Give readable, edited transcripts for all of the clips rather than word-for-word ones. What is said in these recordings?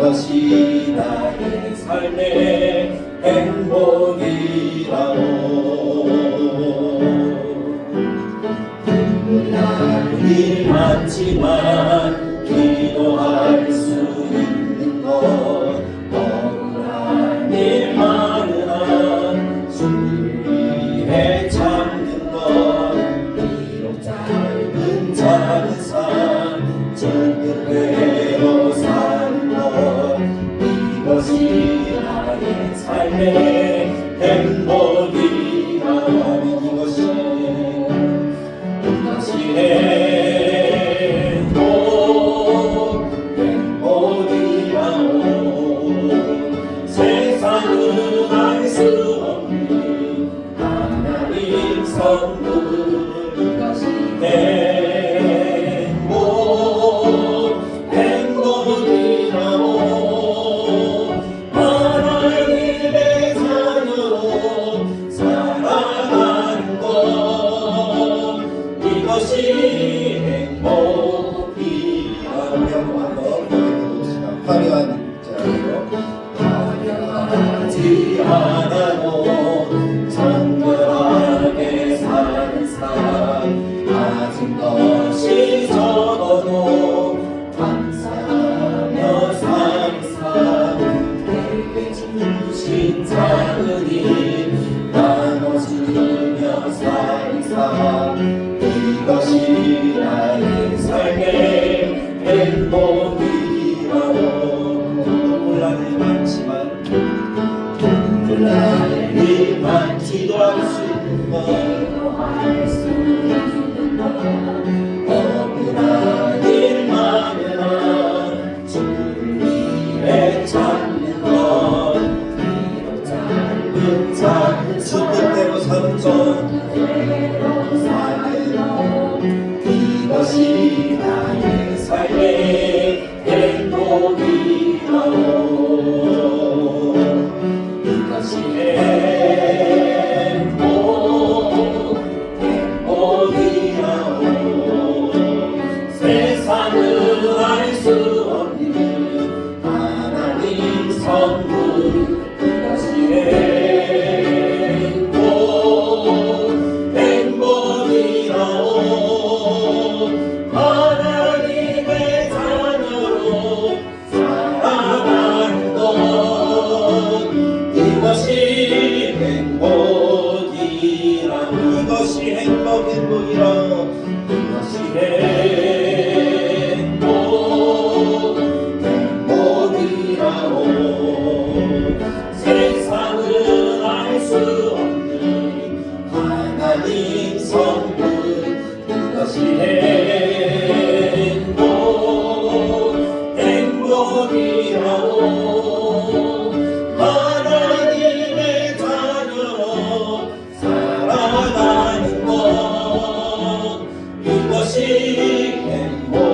이것이 나의 삶의 행복이라오. 일 많지만 기도할 수 있는 것, 억울한 일 많으나 주를 위해 참는 것, 비록 짧은 삶 즐겁게로 사는 것, 이것이 나의 삶의 행복이라오. 이것이 행복이라오. 세상은 알 수 없는 하나님 선물. 이것이 행복이라오. 하나님의 자녀로 살아가는 것, 이것이 행복이라오. 한번 고백해봅시다. 화려한 자로 화려하지 않아도 정결하게 사는 사람, 가진 것이 적어도 감사하며 사는 사람, 내게 주신 작은 힘 나눠주며 사는 사람, 이것이 나의 삶의 행복이라오. 눈물 나는 많지만 눈물 나는 많지도 않을 수 있는 것, 억울한 일 많으나 주를 위해 참는 것, 비록 짧은 주 뜻대로 사는 것, 이것이 나의 삶의 행복이라오. 이것이 행복이라오. 세상은 알 수 없는 하나님 선물. 이것이 행복이라오. 하나님의 자녀로 살아가는 것, 이것이 행복이라오. 이것이 행복이라오. 이것이 행복이라오. 세상은 알 수 없는 하나님 선물. 이것이 행복이라오. 하나님의 자녀로 살아가는 것, 이것이 행복이라오.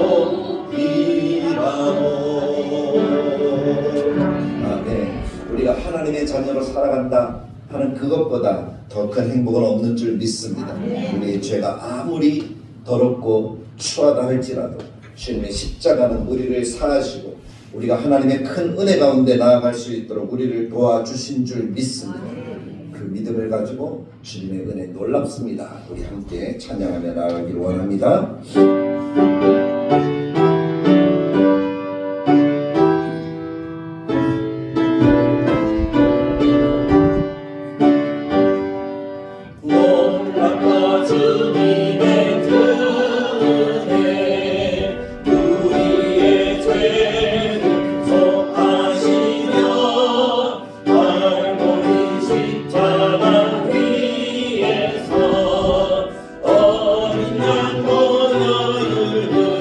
네. 우리가 하나님의 자녀로 살아간다 하는 그것보다 더 큰 행복은 없는 줄 믿습니다. 우리의 죄가 아무리 더럽고 추하다 할지라도 주님의 십자가는 우리를 사하시고 우리가 하나님의 큰 은혜 가운데 나아갈 수 있도록 우리를 도와주신 줄 믿습니다. 그 믿음을 가지고 주님의 은혜 놀랍습니다. 우리 함께 찬양하며 나아가기를 원합니다. 어린 양 모여를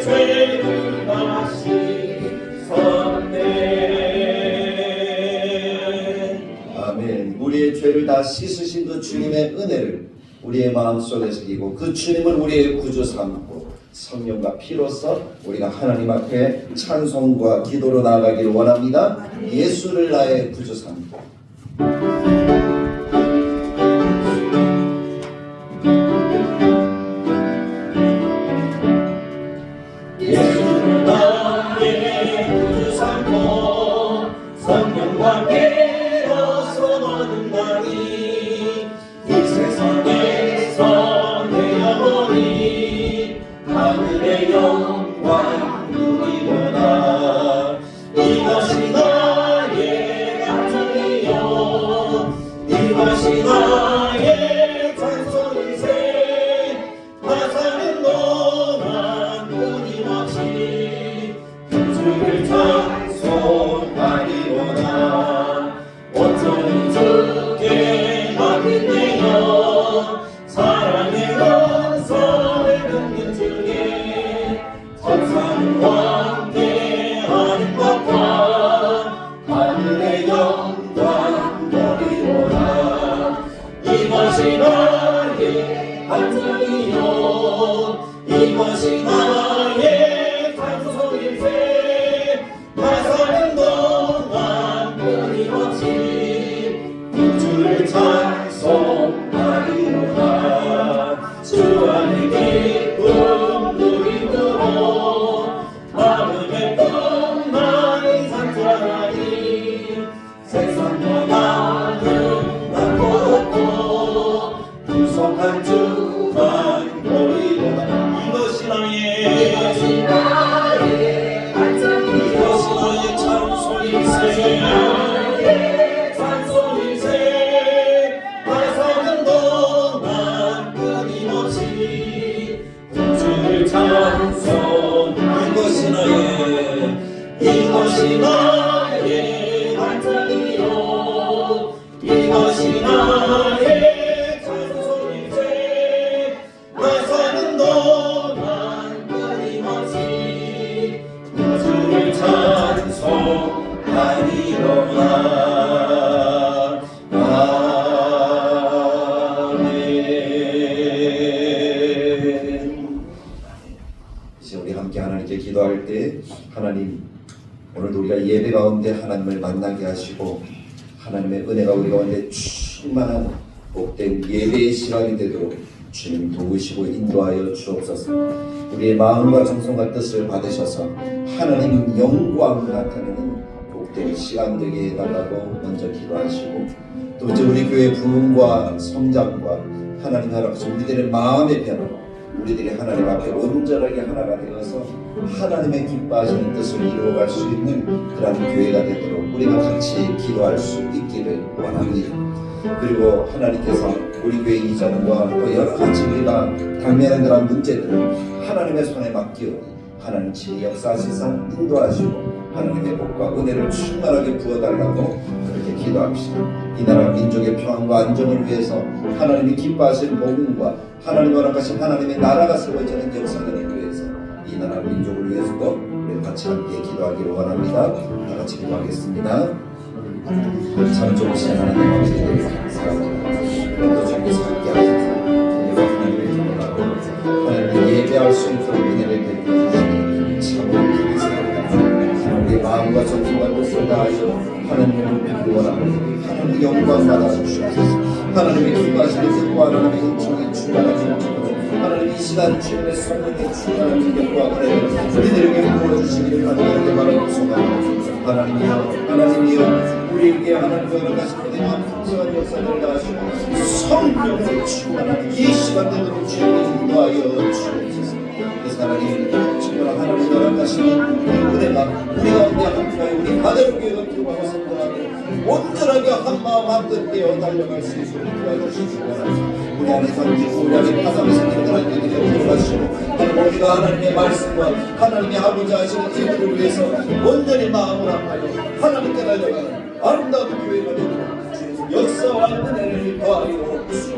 우리의 죄를 씻었네. 아멘. 우리의 죄를 다 씻으신 그 주님의 은혜를 우리의 마음속에 새기고 그 주님을 우리의 구주 삼고 성령과 피로써 우리가 하나님 앞에 찬송과 기도로 나아가기를 원합니다. 예수를 나의 구주 삼고 예수를 나의 구주 삼고 성령과 피로써 거듭나니 이 세상에서 내 영혼이 하늘의 영광 누리도다. 이것이 나의 간증이요 이것이 나의 찬송일세. 나 사는 동안 끊임없이 주를 찬송하리로다. 온전히 주께 맡긴대요. 사랑의 영성을 끊는 주께 천사는 함께하는 것과 하늘의 영광 보리로다. 이것이 나의 간증이요 이것이 나의 찬송일세. 나 사는 동안 끊임없이 주를 찬송하리로다. 주 안의 기쁨 누리도록 마음의 평안이 상전하니 세상과 나는 남고도 구속한 주만 보이도다. 이것이 나의 간증이요 이것이 나의 찬송일세. 나 사는 동안 끊임없이 주를 찬송. 이것이 나의 간증이요 이것이 나의 찬송일세. 나 사는 동안 끊임없이 주를 찬송하리로다. 이제 우리 함께 하나님께 기도할 때 하나님 오늘도 우리가 예배 가운데 하나님을 만나게 하시고 하나님의 은혜가 우리 가운데 충만한 복된 예배의 시간이 되도록 주님 도우시고 인도하여 주옵소서. 우리의 마음과 정성과 뜻을 받으셔서 하나님 영광 나타내는 복된 시간 되게 해달라고 먼저 기도하시고 또 이제 우리 교회 부흥과 성장과 하나님 허락하신 우리들의 마음의 변화 우리들이 하나님 앞에 온전하게 하나가 되어서 하나님의 기뻐하시는 뜻을 이루어갈 수 있는 그런 교회가 되도록 우리가 같이 기도할 수 있기를 원합니다. 그리고 하나님께서 우리 교회 이전과 또 여러 가지 우리가 당면한 그런 문제들을 하나님의 손에 맡기오니 하나님 친히 역사하시사 인도하시고 하나님의 복과 은혜를 충만하게 부어달라고 그렇게 기도합시다. 이 나라 민족의 평안과 안정을 위해서 하나님이 기뻐하시는 복음과 하나님 허락하신 하나님의 나라가 세워지는 역사들을 위해서 이 나라 민족을 위해서도 우리 같이 함께 기도하기를 원합니다. 다 같이 기도하겠습니다. 참 좋으신 하나님 아버지를 감사합니다. 오늘도 주님께서 함께 하셔서 하나님을 기도하고 하나님을 예배할 수 있도록 은혜를 베푸시니 참으로 감사합니다. 우리의 마음과 정성과 뜻을 다하여 하나님을 뵙기 원합니다. 하나님의 영광 받아 주시옵소서. 하나님의 기뻐하시는 뜻과 하나님의 인정의 충만한 인정으로 하나님 이 시간 주님의 성령의 충만한 인격과 은혜를 우리들에게 부어주시기를 하나님께 바라옵소서. 하나님이여 우리에게 하나님의 허락하신 은혜와 풍성한 역사들을 다하시고 성령의 충만한 이 시간 되도록 주님이 인도하여 주옵소서. 그래서 하나님 정말 하나님의 허락하시는 이 은혜가 우리 가운데 함께하여 우리 하늘교회가 기도하고 선포하고 온전하게 한마음 한뜻 되어 달려갈 수 있도록 도와주시기 원합니다. 우리 안에 던지고 우리 안에 파상을 생기는 그런 일들이 도와주시고 우리가 하나님의 말씀과 하나님의 하고자 하시는 일들을 위해서 온전히 마음을 합하여 하나님께 달려가는 아름다운 교회가 되도록 역사와 은혜를 더하여 주옵소서.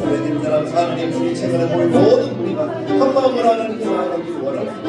오래된 사람 하나님 우리 최근에 모인 모든 우리가 한마음을 하나님께 나아가기를 원합니다.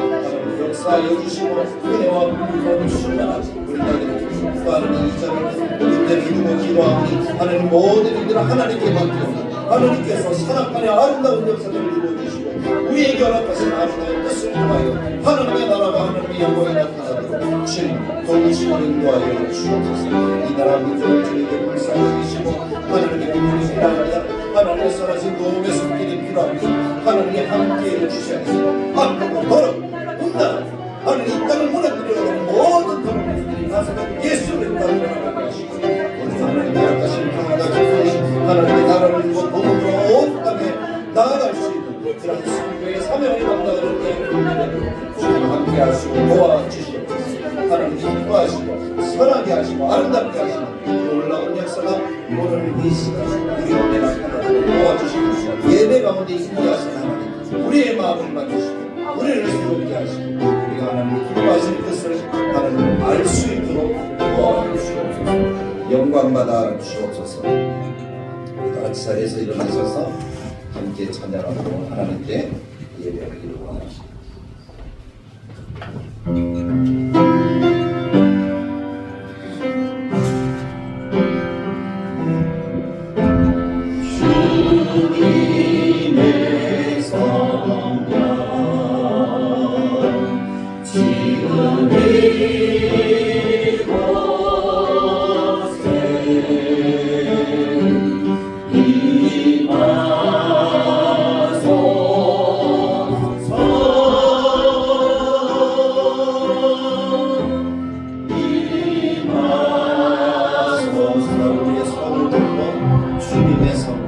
역사하여 주시고 은혜와 긍휼로 충만하지 우리 나들을 구하는 이 자를 은혜를 두고 기도하니 하나님 모든 일들을 하나님께 맡기옵니다. 하나님께서 선악간의 아름다운 역사를 이루어주시고 우리에게 허락하신 아름다운 뜻을 통하여 하나님의 나라가 하나님의 영광이 나타나도록 주님 도우시고 인도하여 주옵소서. 이 나라 민족을 주님께 불쌍히 여기시고 하나님의 국민이 필요하냐 하나님의 선하신 도움의 손길이 필요하니 하나님이 함께해 주셔야겠습니다. 앞으로 더럽 온다 하나님 이 땅을 무너뜨리려는 모든 더럽은 나서는 예수를 따르게 하시고 우리 하나님의 약하신 평화가 기쁨이 하나님의 나라를 이루고 복음으로 온 땅에 나아갈 수 있는 그런 성교의 사명을 감당하는 데 주님 함께 하시고 도와주시옵소서. 하나님 기뻐하시고 선하게 하시고 아름답게 하시고 놀라운 역사가 오늘 이 시간 우리 가운데 나타나도록 도와주시옵소서. 예배 가운데 인도하신 하나님 우리의 마음을 만드시고 우리를 새롭게 하시고 우리가 하나님의 기뻐하시는 뜻을 하나님 알 수 있도록 도와주시옵소서. 영광받아 주옵소서. 다 같이 자리에서 일어나셔서 함께 찬양하고 하나님께 예배를 드리고 합니다. 주님의 성령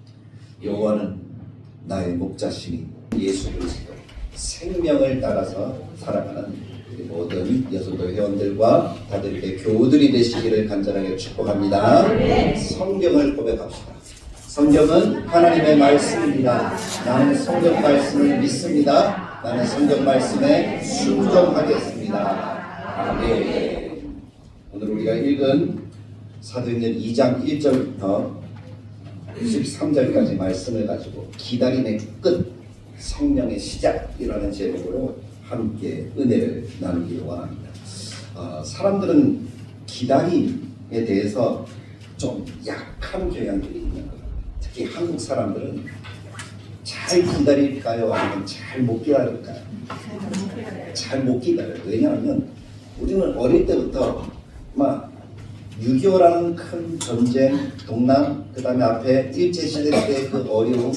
지금 여호와는 나의 목자시니 예수 그리스도 생명을 따라서 살아가는 우리 모든 여성도 회원들과 다들에게 교우들이 되시기를 간절하게 축복합니다. 성경을 고백합시다. 성경은 하나님의 말씀입니다. 나는 성경 말씀을 믿습니다. 나는 성경 말씀에 순종하겠습니다. 아멘. 오늘 우리가 읽은 사도행전 2장 1절부터 13절까지 말씀을 가지고 기다림의 끝, 성령의 시작이라는 제목으로 함께 은혜를 나누기를 원합니다. 사람들은 기다림에 대해서 좀 약한 경향들이 있는 것 같아요. 특히 한국 사람들은 잘 기다릴까요? 아니면 잘 못 기다릴까요? 잘 못 기다려요. 왜냐하면 우리는 어릴 때부터 막 6.25라는 큰 전쟁, 동남, 그 다음에 앞에 일제시대 때 그 어려움,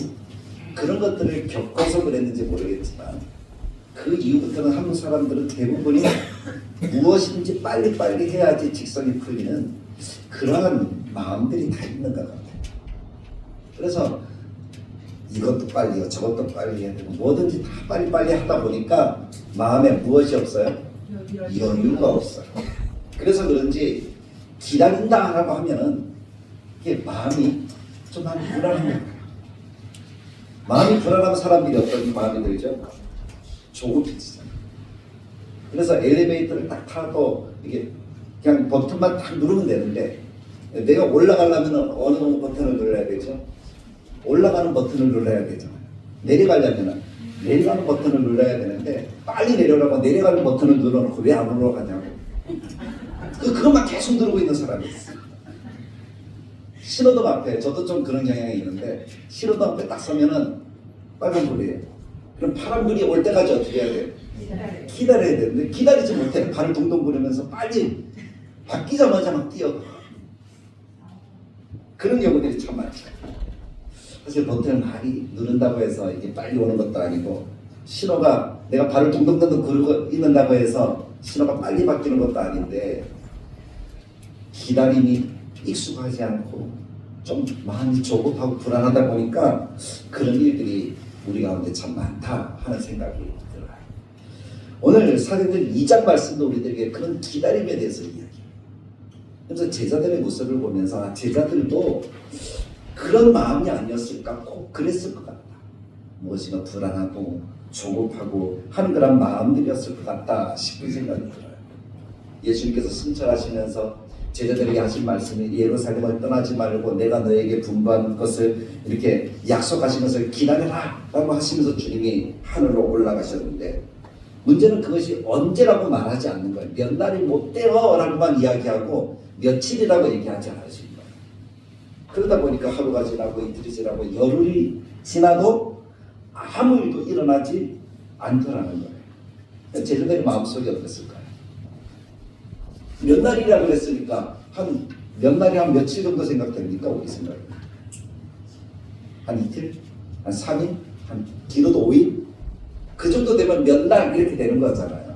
그런 것들을 겪어서 그랬는지 모르겠지만 그 이후부터는 한국 사람들은 대부분이 무엇인지 빨리빨리 해야지 직성이 풀리는 그러한 마음들이 다 있는 것 같아요. 그래서 이것도 빨리요, 저것도 빨리 해야 되고 뭐든지 다 빨리빨리 하다 보니까 마음에 무엇이 없어요? 여유가 없어요. 그래서 그런지 기다린다라고 하면은 이게 마음이 좀 많이 불안합니다. 마음이 불안하면 사람들이 어떤 마음이 들죠? 조급해지잖아요. 그래서 엘리베이터를 딱 타도 이게 그냥 버튼만 딱 누르면 되는데 내가 올라가려면 어느 버튼을 눌러야 되죠? 올라가는 버튼을 눌러야 되잖아요. 내려가려면 내려가는 버튼을 눌러야 되는데 빨리 내려가고 내려가는 버튼을 눌러놓고 왜 안 올라가냐고. 그것만 계속 누르고 있는 사람이 있어요. 신호등 앞에 저도 좀 그런 경향이 있는데 신호등 앞에 딱 서면은 빨간불이에요. 그럼 파란불이 올 때까지 어떻게 해야 돼요? 기다려야 되는데 기다리지 못해 발을 동동 구르면서 빨리 바뀌자마자 막 뛰어. 그런 경우들이 참 많죠. 사실 보통 말이 누른다고 해서 이게 빨리 오는 것도 아니고 신호가 내가 발을 동동동동 구르고 있는다고 해서 신호가 빨리 바뀌는 것도 아닌데 기다림이 익숙하지 않고 좀 마음이 조급하고 불안하다 보니까 그런 일들이 우리 가운데 참 많다 하는 생각이 들어요. 오늘 사도행전 2장 말씀도 우리들에게 그런 기다림에 대해서 이야기해요. 그래서 제자들의 모습을 보면서 제자들도 그런 마음이 아니었을까, 꼭 그랬을 것 같다. 무엇인가 불안하고 조급하고 하는 그런 마음들이었을 것 같다 싶은 생각이 들어요. 예수님께서 승천하시면서 제자들에게 하신 말씀이 예루살렘을 떠나지 말고 내가 너에게 분부한 것을 이렇게 약속하신 것을 기다려라 라고 하시면서 주님이 하늘로 올라가셨는데 문제는 그것이 언제라고 말하지 않는 거예요. 몇 날이 못 돼요 라고만 이야기하고 며칠이라고 얘기하지 않으신 거예요. 그러다 보니까 하루가 지나고 이틀이 지나고 열흘이 지나도 아무 일도 일어나지 않더라는 거예요. 제자들의 마음속이 어땠을까요? 몇 날이라 그랬으니까 한 몇 날이 한 며칠 정도 생각됩니까? 우리 생각에 한 이틀? 한 3일? 한 길어도 5일? 그 정도 되면 몇 날 이렇게 되는 거잖아요.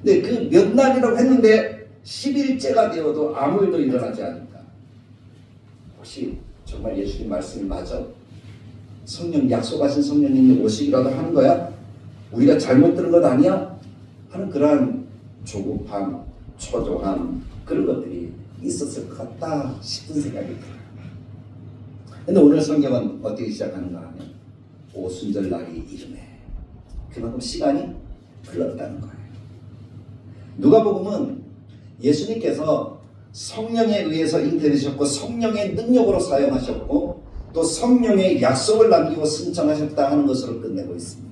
근데 그 몇 날이라고 했는데 10일째가 되어도 아무 일도 일어나지 않는다. 혹시 정말 예수님 말씀이 맞아? 성령 약속하신 성령님이 오시기라도 하는 거야? 우리가 잘못 들은 것 아니야? 하는 그러한 조급함, 초조함 그런 것들이 있었을 것 같다 싶은 생각이 들어요. 근데 오늘 성경은 어떻게 시작하는가 하면 오순절 날이 이르매 그만큼 시간이 흘렀다는 거예요. 누가복음은 예수님께서 성령에 의해서 잉태되셨고 성령의 능력으로 사용하셨고 또 성령의 약속을 남기고 승천하셨다 하는 것으로 끝내고 있습니다.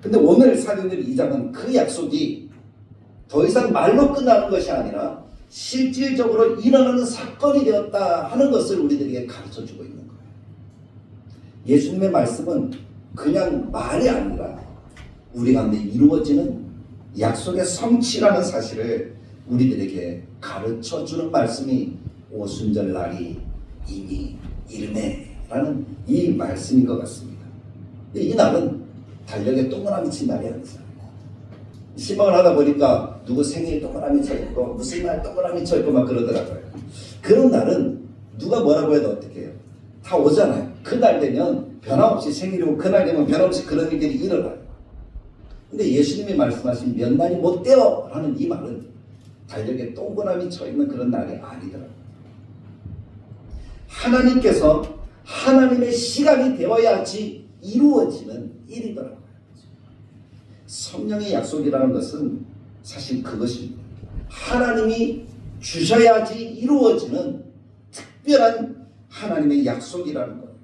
근데 오늘 사도행전 2장은 그 약속이 더 이상 말로 끝나는 것이 아니라 실질적으로 일어나는 사건이 되었다 하는 것을 우리들에게 가르쳐주고 있는 거예요. 예수님의 말씀은 그냥 말이 아니라 우리 가운데 이루어지는 약속의 성취라는 사실을 우리들에게 가르쳐주는 말씀이 오순절 날이 이미 이르매라는 이 말씀인 것 같습니다. 이 날은 달력에 동그라미 친 날이 아니잖아요. 신방을 하다 보니까 누구 생일 동그라미 쳐있고 무슨 날 동그라미 쳐있고 막 그러더라고요. 그런 날은 누가 뭐라고 해도 어떻게 해요? 다 오잖아요. 그날 되면 변함없이 생일이고 그날 되면 변함없이 그런 일들이 일어나요. 근데 예수님이 말씀하신 몇 날이 못 돼요 라는 이 말은 달력에 동그라미 쳐있는 그런 날이 아니더라고요. 하나님께서 하나님의 시간이 되어야지 이루어지는 일이더라고요. 성령의 약속이라는 것은 사실 그것입니다. 하나님이 주셔야지 이루어지는 특별한 하나님의 약속이라는 거예요.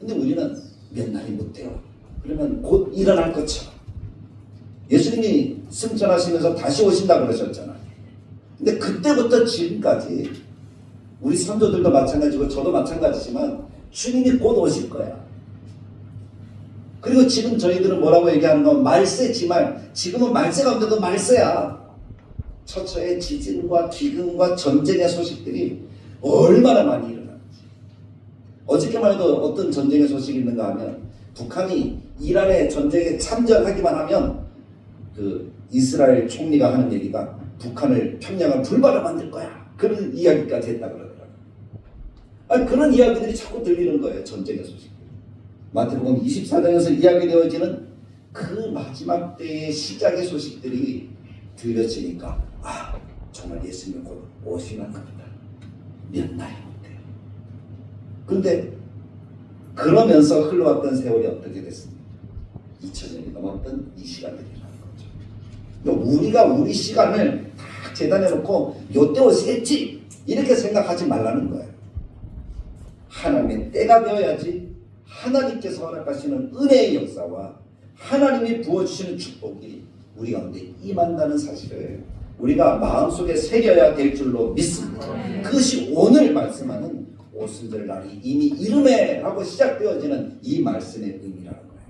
근데 우리는 몇 날이 못 돼요. 그러면 곧 일어날 것처럼. 예수님이 승천하시면서 다시 오신다고 그러셨잖아요. 근데 그때부터 지금까지 우리 선조들도 마찬가지고 저도 마찬가지지만 주님이 곧 오실 거야. 그리고 지금 저희들은 뭐라고 얘기하는 건 말세지만 지금은 말세 가운데도 말세야. 처처의 지진과 기근과 전쟁의 소식들이 얼마나 많이 일어나는지. 어저께만 해도 어떤 전쟁의 소식이 있는가 하면 북한이 이란의 전쟁에 참전하기만 하면 그 이스라엘 총리가 하는 얘기가 북한을 평양을 불바다 만들 거야. 그런 이야기까지 했다 그러더라고요. 아니 그런 이야기들이 자꾸 들리는 거예요. 전쟁의 소식. 마태복음 24장에서 이야기되어지는 그 마지막 때의 시작의 소식들이 들려지니까 아 정말 예수님이 곧 오시는 겁니다. 몇 날이 못 돼요. 그런데 그러면서 흘러왔던 세월이 어떻게 됐습니까? 2000년이 넘었던 이 시간들이라는 거죠. 우리가 우리 시간을 다 재단해 놓고 요때 오시겠지 이렇게 생각하지 말라는 거예요. 하나님의 때가 되어야지 하나님께서 허락하시는 은혜의 역사와 하나님이 부어주시는 축복이 우리 가운데 임한다는 사실을 우리가 마음속에 새겨야 될 줄로 믿습니다. 그것이 오늘 말씀하는 오순절 날이 이미 이름에 라고 시작되어지는 이 말씀의 의미라는 거예요.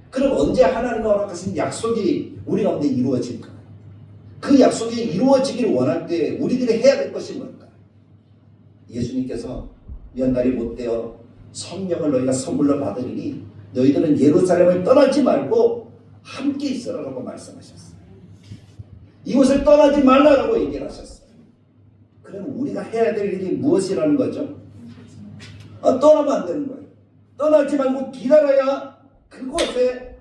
그럼 언제 하나님이 허락하신 약속이 우리 가운데 이루어질까? 그 약속이 이루어지기를 원할 때 우리들이 해야 될 것이 뭘까? 예수님께서 몇 날이 못되어 성령을 너희가 선물로 받으리니 너희들은 예루살렘을 떠나지 말고 함께 있으라고 말씀하셨어요. 이곳을 떠나지 말라라고 얘기를 하셨어요. 그럼 우리가 해야 될 일이 무엇이라는 거죠? 떠나면 안 되는 거예요. 떠나지 말고 기다려야 그곳에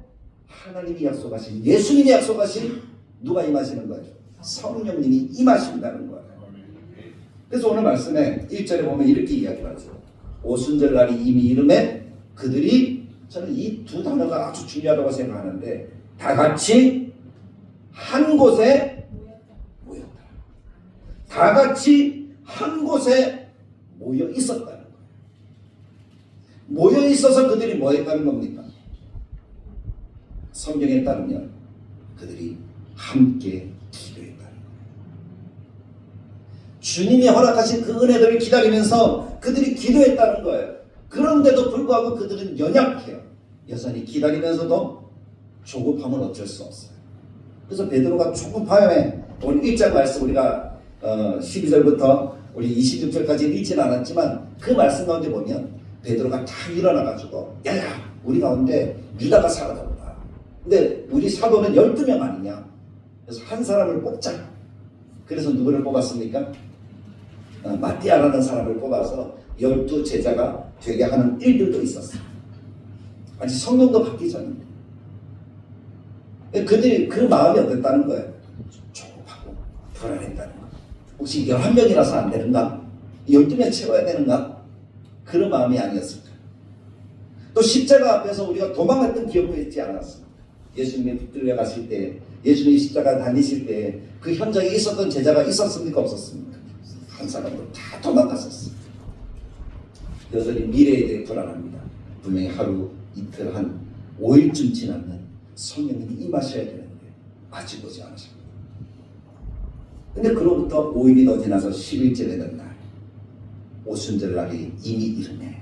하나님이 약속하신, 예수님이 약속하신 누가 임하시는 거죠? 성령님이 임하신다는 거예요. 그래서 오늘 말씀에 1절에 보면 이렇게 이야기를 하죠. 오순절 날이 이미 이름에 그들이, 저는 이 두 단어가 아주 중요하다고 생각하는데, 다 같이 한 곳에 모였다. 다 같이 한 곳에 모여 있었다는 거예요. 모여 있어서 그들이 뭐 했다는 겁니까? 성경에 따르면 그들이 함께 기도했다는 거예요. 주님이 허락하신 그 은혜들을 기다리면서 그들이 기도했다는 거예요. 그런데도 불구하고 그들은 연약해요. 여전히 기다리면서도 조급함은 어쩔 수 없어요. 그래서 베드로가 조급함에, 오늘 1장 말씀 우리가 12절부터 우리 26절까지 읽지는 않았지만 그 말씀 가운데 보면 베드로가 다 일어나가지고 야야 우리 가운데 유다가 사라졌다. 근데 우리 사도는 12명 아니냐. 그래서 한 사람을 뽑자. 그래서 누구를 뽑았습니까? 마띠아라는 사람을 뽑아서 12 제자가 되게 하는 일들도 있었어요. 아직 성경도 받기 전인데. 그들이 그 마음이 어땠다는 거예요? 조급하고 불안했다는 거예요. 혹시 11명이라서 안 되는가? 12명 채워야 되는가? 그런 마음이 아니었을까? 또 십자가 앞에서 우리가 도망갔던 기억도 있지 않았습니까? 예수님이 붙들려 가실 때, 예수님이 십자가 다니실 때 그 현장에 있었던 제자가 있었습니까? 없었습니까? 한 사람으로 다 도망갔었어요. 여전히 미래에 대해 불안합니다. 분명히 하루, 이틀, 한 5일쯤 지나면 성령님이 임하셔야 되는데 아직 오지 않으십니다. 근데 그로부터 5일이 더 지나서 10일째 되는 날, 오순절 날이 이미 이르네.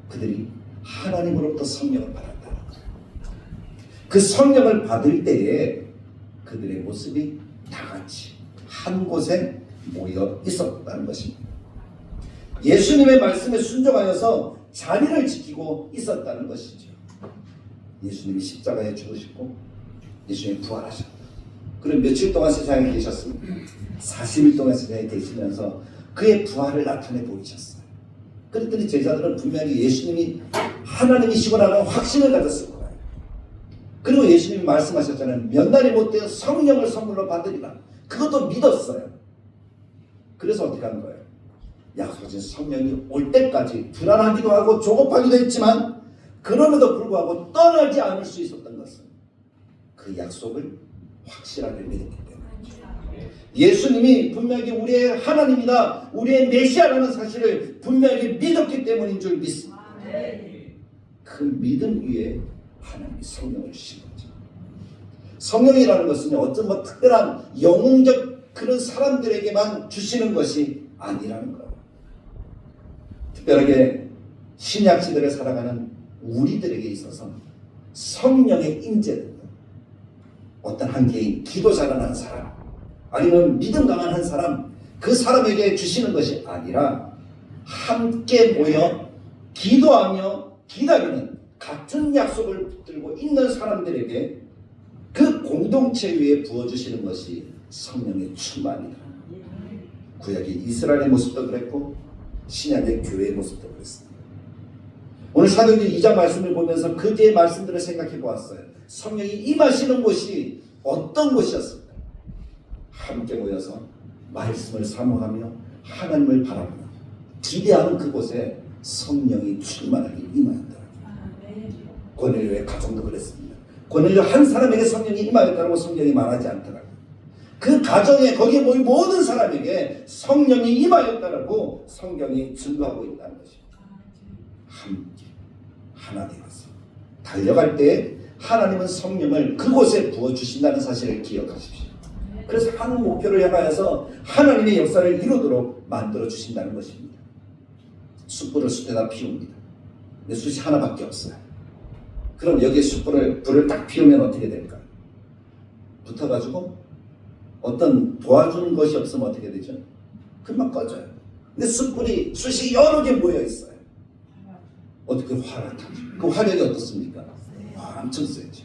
그들이 하나님으로부터 성령을 받았다는 거예요. 그 성령을 받을 때에 그들의 모습이 다 같이 한 곳에 모여 있었다는 것입니다. 예수님의 말씀에 순종하여서 자리를 지키고 있었다는 것이죠. 예수님이 십자가에 죽으시고 예수님이 부활하셨다. 그럼 며칠 동안 세상에 계셨습니까? 40일 동안 세상에 계시면서 그의 부활을 나타내 보이셨어요. 그랬더니 제자들은 분명히 예수님이 하나님이시구나라는 확신을 가졌을 거예요. 그리고 예수님이 말씀하셨잖아요. 몇 날이 못되어 성령을 선물로 받으리라. 그것도 믿었어요. 그래서 어떻게 하는 거예요? 약속하신 성령이 올 때까지 불안하기도 하고 조급하기도 했지만 그럼에도 불구하고 떠나지 않을 수 있었던 것은 그 약속을 확실하게 믿었기 때문이죠. 예수님이 분명히 우리의 하나님이다, 우리의 메시아라는 사실을 분명히 믿었기 때문인 줄 믿습니다. 그 믿음 위에 하나님이 성령을 주신 거죠. 성령이라는 것은 어떤 특별한 영웅적 그런 사람들에게만 주시는 것이 아니라는 거예요. 특별하게 신약 시대를 살아가는 우리들에게 있어서 성령의 임재는 어떤 한 개인, 기도 잘하는 사람, 아니면 믿음 강한 한 사람, 그 사람에게 주시는 것이 아니라 함께 모여 기도하며 기다리는 같은 약속을 붙들고 있는 사람들에게 그 공동체 위에 부어주시는 것이 성령의 충만이다. 구약의 이스라엘의 모습도 그랬고 신약의 교회의 모습도 그랬습니다. 오늘 사도행전 2장 말씀을 보면서 그 뒤의 말씀들을 생각해 보았어요. 성령이 임하시는 곳이 어떤 곳이었을까? 함께 모여서 말씀을 사모하며 하나님을 바라보며 기대하는 그곳에 성령이 충만하게 임하였다. 고넬료의 가정도 그랬습니다. 고넬료 한 사람에게 성령이 임하였다고 성경이 말하지 않더라고요. 그 가정에 거기에 모인 모든 사람에게 성령이 임하였다라고 성경이 증거하고 있다는 것입니다. 함께 하나 되어서 달려갈 때 하나님은 성령을 그곳에 부어주신다는 사실을 기억하십시오. 그래서 한 목표를 향하여서 하나님의 역사를 이루도록 만들어 주신다는 것입니다. 숯불을 숯에다 피웁니다. 근데 숯이 하나밖에 없어요. 그럼 여기에 불을 딱 피우면 어떻게 될까요? 붙어가지고 어떤 도와주는 것이 없으면 어떻게 되죠? 금방 꺼져요. 근데 숯이 여러 개 모여 있어요. 어떻게 화를 타죠? 그 화력이 어떻습니까? 엄청 세죠.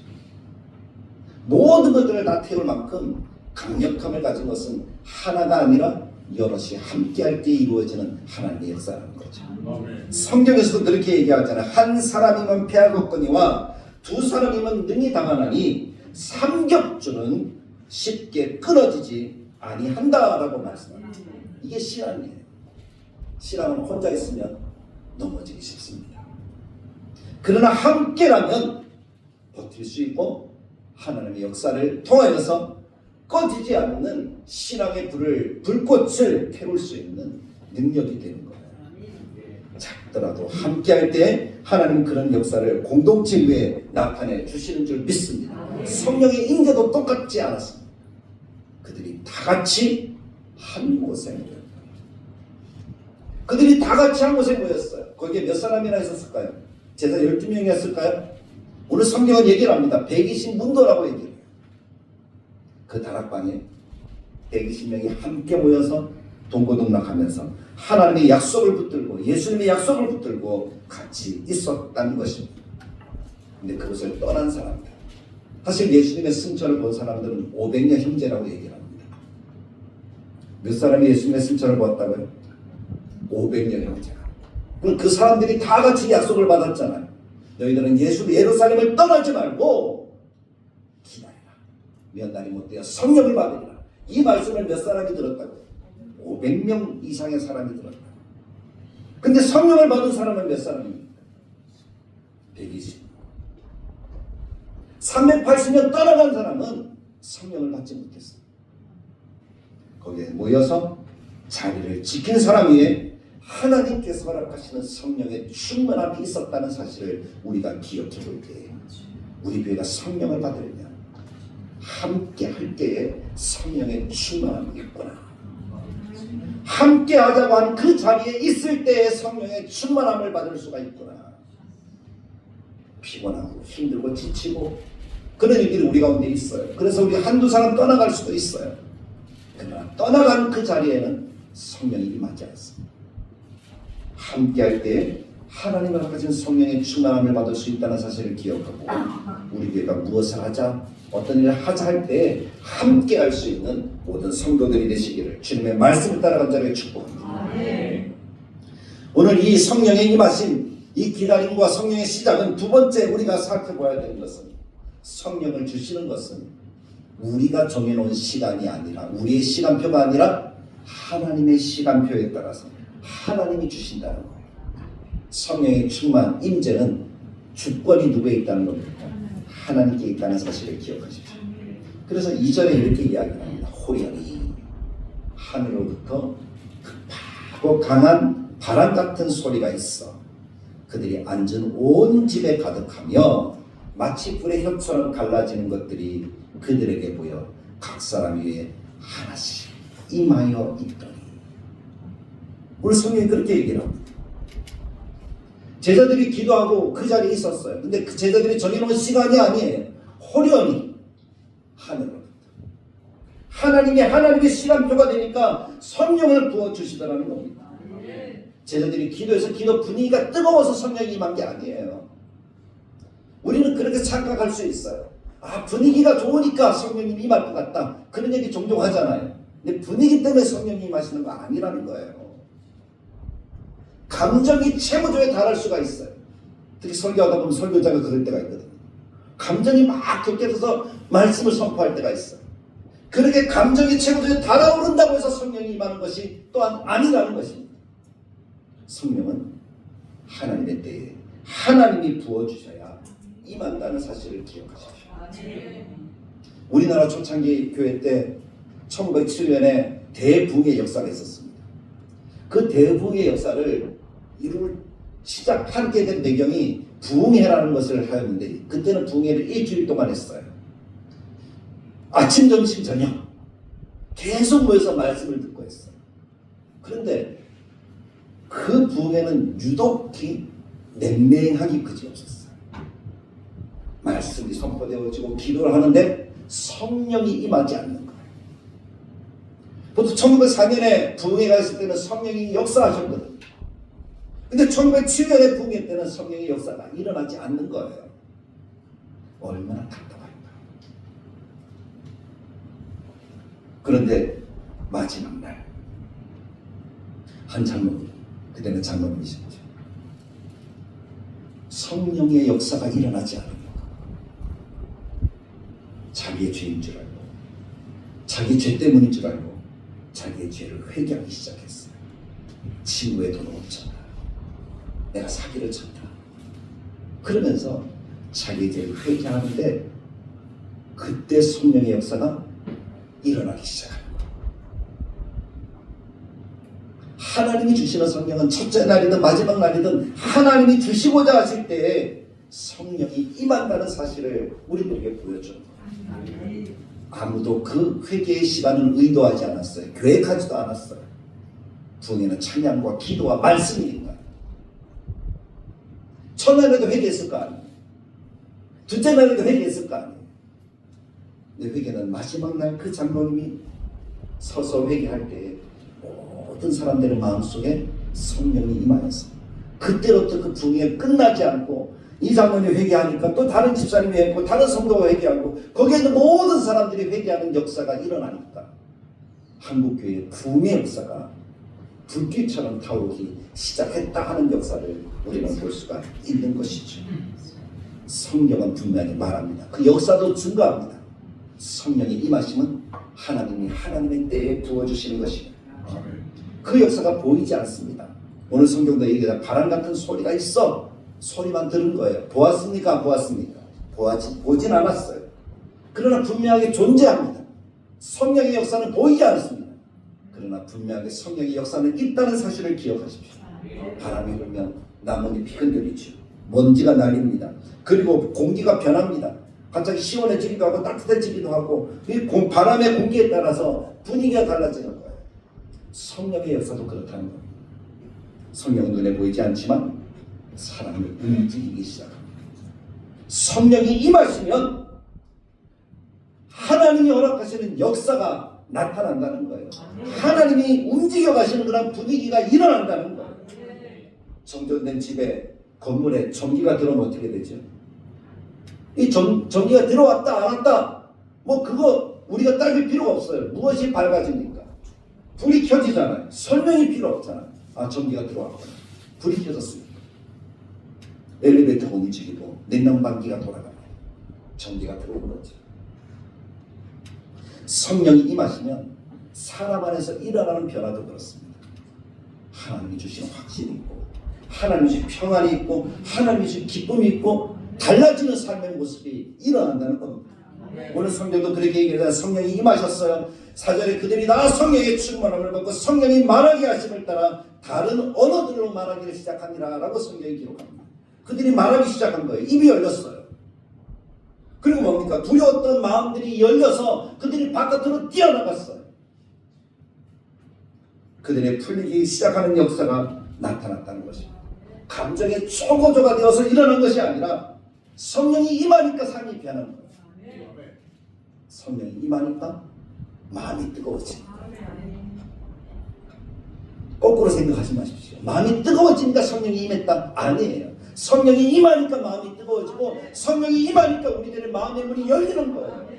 모든 것들을 다 태울 만큼 강력함을 가진 것은 하나가 아니라 여럿이 함께할 때 이루어지는 하나님의 역사라는 거죠. 성경에서도 그렇게 얘기하잖아요. 한 사람이면 패하겠거니와 두 사람이면 능히 당하나니 삼겹줄은 쉽게 끊어지지 아니한다라고 말씀합니다. 이게 신앙이에요. 신앙은 혼자 있으면 넘어지기 쉽습니다. 그러나 함께라면 버틸 수 있고 하나님의 역사를 통하여서 꺼지지 않는 신앙의 불꽃을 태울 수 있는 능력이 되는 거예요. 작더라도 함께할 때 하나님은 그런 역사를 공동체 위에 나타내 주시는 줄 믿습니다. 성령의 임재도 똑같지 않았습니다. 그들이 다 같이 한 곳에 모였어요. 그들이 다 같이 한 곳에 모였어요. 거기에 몇 사람이나 있었을까요? 제자 12명이었을까요? 오늘 성경은 얘기를 합니다. 120문도라고 얘기해요. 그 다락방에 120명이 함께 모여서 동고동락하면서 하나님의 약속을 붙들고 예수님의 약속을 붙들고 같이 있었다는 것입니다. 근데 그것을 떠난 사람들, 사실 예수님의 승천을 본 사람들은 500여 형제라고 얘기를 합니다. 몇 사람이 예수님의 승천을 보았다고요? 500여 형제가. 그럼 그 사람들이 다 같이 약속을 받았잖아요. 너희들은 예루살렘을 떠나지 말고 기다리라. 몇 날이 못되어 성령을 받으리라. 이 말씀을 몇 사람이 들었다고요? 500명 이상의 사람이 들었다. 근데 성령을 받은 사람은 몇 사람입니까? 120. 380년 떠나간 사람은 성령을 받지 못했어요. 거기에 모여서 자리를 지킨 사람 위에 하나님께서 허락하시는 성령의 충만함이 있었다는 사실을 우리가 기억해 볼 때에 우리 교회가 성령을 받으려면 함께 할 때에 성령의 충만함이 있구나. 함께 하자고 하는 그 자리에 있을 때에 성령의 충만함을 받을 수가 있구나. 피곤하고 힘들고 지치고 그런 일들이 우리 가운데 있어요. 그래서 우리 한두 사람 떠나갈 수도 있어요. 그러나 떠나간 그 자리에는 성령이 임하지 않습니다. 함께 할 때 하나님을 가진 성령의 충만함을 받을 수 있다는 사실을 기억하고 우리 교회가 무엇을 하자 어떤 일을 하자 할 때 함께 할 수 있는 모든 성도들이 되시기를 주님의 말씀을 따라 간절히 축복합니다. 오늘 이 성령의 임하심, 이 기다림과 성령의 시작은 두 번째 우리가 살펴봐야 되는 것은 성령을 주시는 것은 우리가 정해놓은 시간이 아니라 우리의 시간표가 아니라 하나님의 시간표에 따라서 하나님이 주신다는 거예요. 성령의 충만, 임재는 주권이 누구에 있다는 겁니까? 하나님께 있다는 사실을 기억하십시오. 그래서 2절에 이렇게 이야기를 합니다. 호련히 하늘로부터 급하고 강한 바람 같은 소리가 있어 그들이 앉은 온 집에 가득하며 마치 불의 혀처럼 갈라지는 것들이 그들에게 보여 각 사람 위에 하나씩 임하여 있더니. 오늘 성경이 그렇게 얘기를 합니다. 제자들이 기도하고 그 자리에 있었어요. 근데 그 제자들이 정해놓은 시간이 아니에요. 호련히 하늘로부터 하나님의 시간표가 되니까 성령을 부어주시더라는 겁니다. 제자들이 기도해서 기도 분위기가 뜨거워서 성령이 임한 게 아니에요. 우리는 그렇게 착각할 수 있어요. 분위기가 좋으니까 성령님이 임할 것 같다. 그런 얘기 종종 하잖아요. 근데 분위기 때문에 성령님이 임하시는 거 아니라는 거예요. 감정이 최고조에 달할 수가 있어요. 특히 설교하다 보면 설교자가 그럴 때가 있거든요. 감정이 막 격해져서 말씀을 선포할 때가 있어요. 그렇게 감정이 최고조에 달아오른다고 해서 성령이 임하는 것이 또한 아니라는 것입니다. 성령은 하나님의 때에 하나님이 부어주셔야 임한다는 사실을 기억하십시오. 우리나라 초창기 교회 때 1907년에 대붕의 역사가 있었습니다. 그 대붕의 역사를 이룰 시작하게 된 배경이 부흥회라는 것을 하였는데 그때는 부흥회를 일주일 동안 했어요. 아침, 점심, 저녁 계속 모여서 말씀을 듣고 했어요. 그런데 그 부흥회는 유독히 냉랭하기 그지없었어요. 말씀이 선포되어지고 기도를 하는데 성령이 임하지 않는 거예요. 보통 1904년에 부흥회가 있을 때는 성령이 역사하셨거든요. 근데 1907년에 부흥회 때는 성령의 역사가 일어나지 않는 거예요. 얼마나 답답할까. 그런데 마지막 날 한 장로님, 그때는 장로님이셨죠. 성령의 역사가 일어나지 않은 거. 자기의 죄인 줄 알고, 자기 죄 때문인 줄 알고 자기의 죄를 회개하기 시작했어요. 친구의 돈을 훔쳤다. 내가 사기를 쳤다. 그러면서 자기의 죄를 회개하는데 그때 성령의 역사가 일어나기 시작합니다. 하나님이 주시는 성령은 첫째 날이든 마지막 날이든 하나님이 주시고자 하실 때에 성령이 임한다는 사실을 우리들에게 보여줍니다. 아무도 그 회개의 시간을 의도하지 않았어요. 계획하지도 않았어요. 부흥회는 찬양과 기도와 말씀이니까. 첫날에도 회개했을 거 아니에요. 둘째 날에도 회개했을 거 아니에요. 근데 회개는 마지막 날 그 장로님이 서서 회개할 때에 모든 사람들의 마음속에 성령이 임하여서 그때부터 그 부흥회 끝나지 않고 이 장로님이 회개하니까 또 다른 집사님이 했고 다른 성도가 회개하고 거기에 있는 모든 사람들이 회개하는 역사가 일어나니까 한국교회의 부흥의 역사가 불길처럼 타오르기 시작했다 하는 역사를 우리는 볼 수가 있는 것이죠. 성경은 분명히 말합니다. 그 역사도 증거합니다. 성령이 임하시면 하나님이 하나님의 때에 부어주시는 것입니다. 그 역사가 보이지 않습니다. 오늘 성경도 얘기하자 바람 같은 소리가 있어. 소리만 들은 거예요. 보았습니까? 보았습니까? 보진 않았어요. 그러나 분명하게 존재합니다. 성령의 역사는 보이지 않습니다. 그러나 분명하게 성령의 역사는 있다는 사실을 기억하십시오. 바람이 불면 나뭇잎이 흔들리죠. 먼지가 날립니다. 그리고 공기가 변합니다. 갑자기 시원해지기도 하고 따뜻해지기도 하고 이 바람의 공기에 따라서 분위기가 달라지는 거예요. 성령의 역사도 그렇다는 겁니다. 성령은 눈에 보이지 않지만 사람을 움직이기 시작합니다. 성령이 임하시면 하나님이 허락하시는 역사가 나타난다는 거예요. 하나님이 움직여 가시는 그런 분위기가 일어난다는 거예요. 정전된 집에 건물에 전기가 들어오면 어떻게 되죠? 이 전기가 들어왔다 안 왔다 뭐 그거 우리가 따질 필요가 없어요. 무엇이 밝아집니까? 불이 켜지잖아요. 설명이 필요 없잖아요. 아, 전기가 들어왔구나. 불이 켜졌습니다. 엘리베이터가 움직이고 냉난방기가 돌아가고 전기가 들어오는 거죠. 성령이 임하시면 사람 안에서 일어나는 변화도 그렇습니다. 하나님이 주시는 확신이 있고 하나님이 주신 평안이 있고 하나님이 주신 기쁨이 있고 달라지는 삶의 모습이 일어난다는 겁니다. 오늘 성경도 그렇게 얘기해요. 성령이 임하셨어요. 4절에 그들이 나 성령의 충만함을 받고 성령이 말하게 하심을 따라 다른 언어들로 말하기를 시작하니라 라고 성경이 기록합니다. 그들이 말하기 시작한 거예요. 입이 열렸어요. 그리고 뭡니까? 두려웠던 마음들이 열려서 그들이 바깥으로 뛰어나갔어요. 그들의 풀리기 시작하는 역사가 나타났다는 것입니다. 감정의 초고조가 되어서 일어난 것이 아니라 성령이 임하니까 삶이 변하는 거예요. 성령이 임하니까 마음이 뜨거워집니다. 거꾸로 생각하지 마십시오. 마음이 뜨거워지니까 성령이 임했다? 아니에요. 성령이 임하니까 마음이 뜨거워지고 성령이 임하니까 우리들의 마음의 문이 열리는 거예요.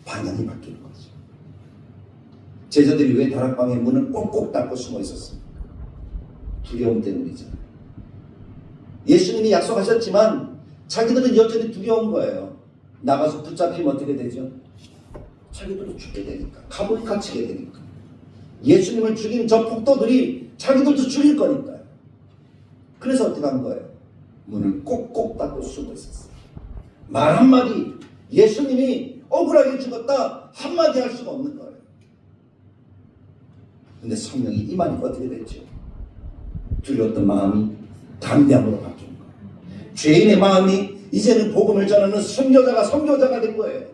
방향이 바뀌는 거죠. 제자들이 왜 다락방의 문을 꼭꼭 닫고 숨어 있었습니까? 두려움 때문이잖아요. 예수님이 약속하셨지만 자기들은 여전히 두려운 거예요. 나가서 붙잡히면 어떻게 되죠? 자기들도 죽게 되니까. 감옥에 갇히게 되니까. 예수님을 죽인 저 폭도들이 자기들도 죽일 거니까요. 그래서 어떻게 한 거예요? 문을 꼭꼭 닫고 숨어 있었어요. 말 한마디, 예수님이 억울하게 죽었다 한마디 할 수가 없는 거예요. 근데 성령이 임하니까 어떻게 됐죠? 두려웠던 마음이 담대함으로 바뀐 거예요. 죄인의 마음이 이제는 복음을 전하는 선교자가 된 거예요.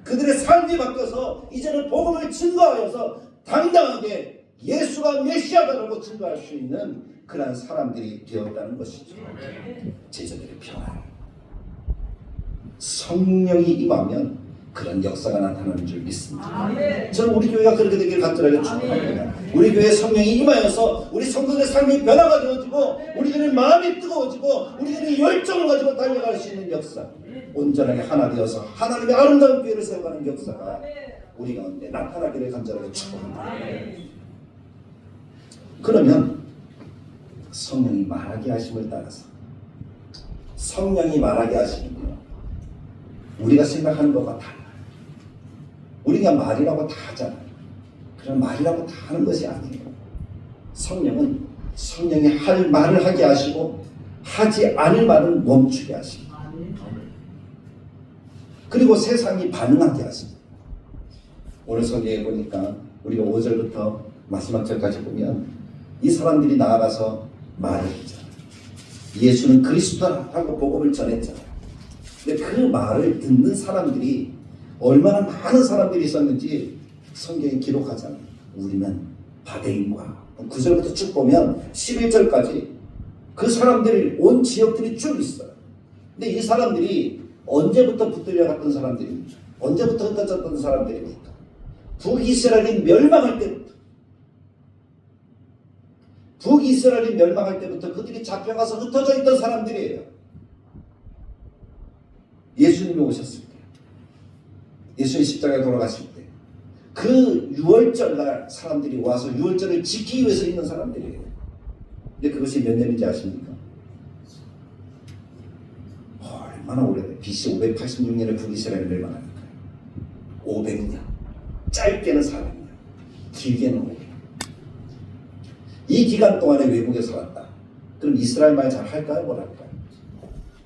그들의 삶이 바뀌어서 이제는 복음을 증거하여서 당당하게 예수가 메시아다라고 증거할 수 있는 그러한 사람들이 되었다는 것이죠. 제자들의 평안. 성령이 임하면 그런 역사가 나타나는 줄 믿습니다. 저는 우리 교회가 그렇게 되기를 간절하게 축복합니다. 우리 교회 성령이 임하여서 우리 성도들의 삶이 변화가 되어지고 우리들의 마음이 뜨거워지고 우리들의 열정을 가지고 달려갈 수 있는 역사, 온전하게 하나 되어서 하나님의 아름다운 교회를 세워가는 역사가 우리 가운데 나타나기를 간절하게 축복합니다. 그러면 성령이 말하게 하심을 따라서, 성령이 말하게 하시면요 우리가 생각하는 것과 달라요. 우리가 말이라고 다 하잖아요. 그런 말이라고 다 하는 것이 아니에요. 성령은 성령이 할 말을 하게 하시고 하지 않을 말은 멈추게 하십니다. 그리고 세상이 반응하게 하십니다. 오늘 성경에 보니까 우리가 5절부터 마지막 절까지 보면 이 사람들이 나아가서 말을 했잖아요. 예수는 그리스도라고 복음을 전했잖아요. 근데 그 말을 듣는 사람들이 얼마나 많은 사람들이 있었는지 성경이 기록하잖아요. 우리는 바대인과 9절부터 쭉 보면 11절까지 그 사람들이 온 지역들이 쭉 있어요. 근데 이 사람들이 언제부터 붙들려 갔던 사람들입니까? 언제부터 흩어졌던 사람들입니까? 북이스라엘이 멸망할 때부터, 북이스라엘이 멸망할 때부터 그들이 잡혀가서 흩어져 있던 사람들이에요. 예수님이 오셨을 때, 예수님 십자가에 돌아가실 때, 그 유월절 날 사람들이 와서 유월절을 지키기 위해서 있는 사람들이에요. 근데 그것이 몇 년인지 아십니까? 얼마나 오래돼? BC 586년에 북이스라엘이 멸망하니까요. 500년. 짧게는 400년, 길게는 500년. 이 기간 동안에 외국에 살았다. 그럼 이스라엘 말 잘 할까요? 뭘 할까요?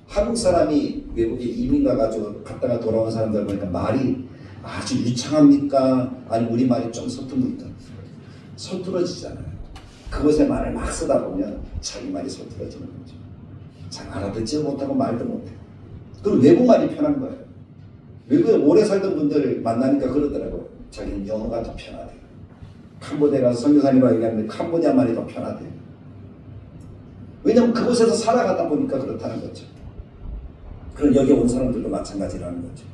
한국 사람이 외국에 이민 가가지고 갔다가 돌아온 사람들 보니까 말이 아주 유창합니까? 아니면 우리 말이 좀 서투릅니까? 서툴어지잖아요. 그것의 말을 막 쓰다 보면 자기 말이 서툴어지는 거죠. 잘 알아듣지 못하고 말도 못해요. 그럼 외국 말이 편한 거예요. 외국에 오래 살던 분들 만나니까 그러더라고요. 자기는 영어가 더 편하대요. 캄보디아 가서 선교사님과 얘기하는데 캄보디아 말이 더 편하대요. 왜냐하면 그곳에서 살아가다 보니까 그렇다는 거죠. 그럼 여기 온 사람들도 마찬가지라는 거죠.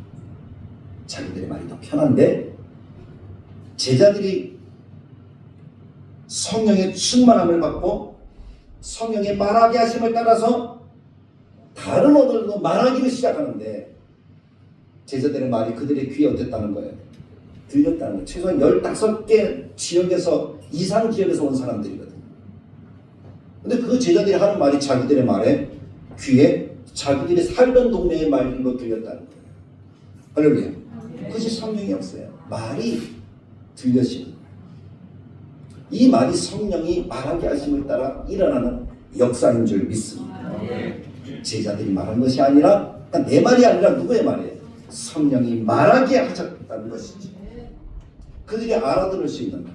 자기들의 말이 더 편한데 제자들이 성령의 충만함을 받고 성령의 말하게 하심을 따라서 다른 언어로 말하기를 시작하는데 제자들의 말이 그들의 귀에 어땠다는 거예요? 들렸다는 거예요. 최소한 15개 지역에서 이상 지역에서 온 사람들이거든요. 근데 그 제자들이 하는 말이 자기들의 말에 귀에 자기들이 살던 동네의 말로 들렸다는 거예요. 할렐루야. 그것이 성령이 없어요. 말이 들려지는 거예요. 이 말이 성령이 말하게 하심을 따라 일어나는 역사인 줄 믿습니다. 제자들이 말한 것이 아니라 그러니까 내 말이 아니라 누구의 말이에요? 성령이 말하게 하셨다는 것이지. 그들이 알아들을 수 있는 말.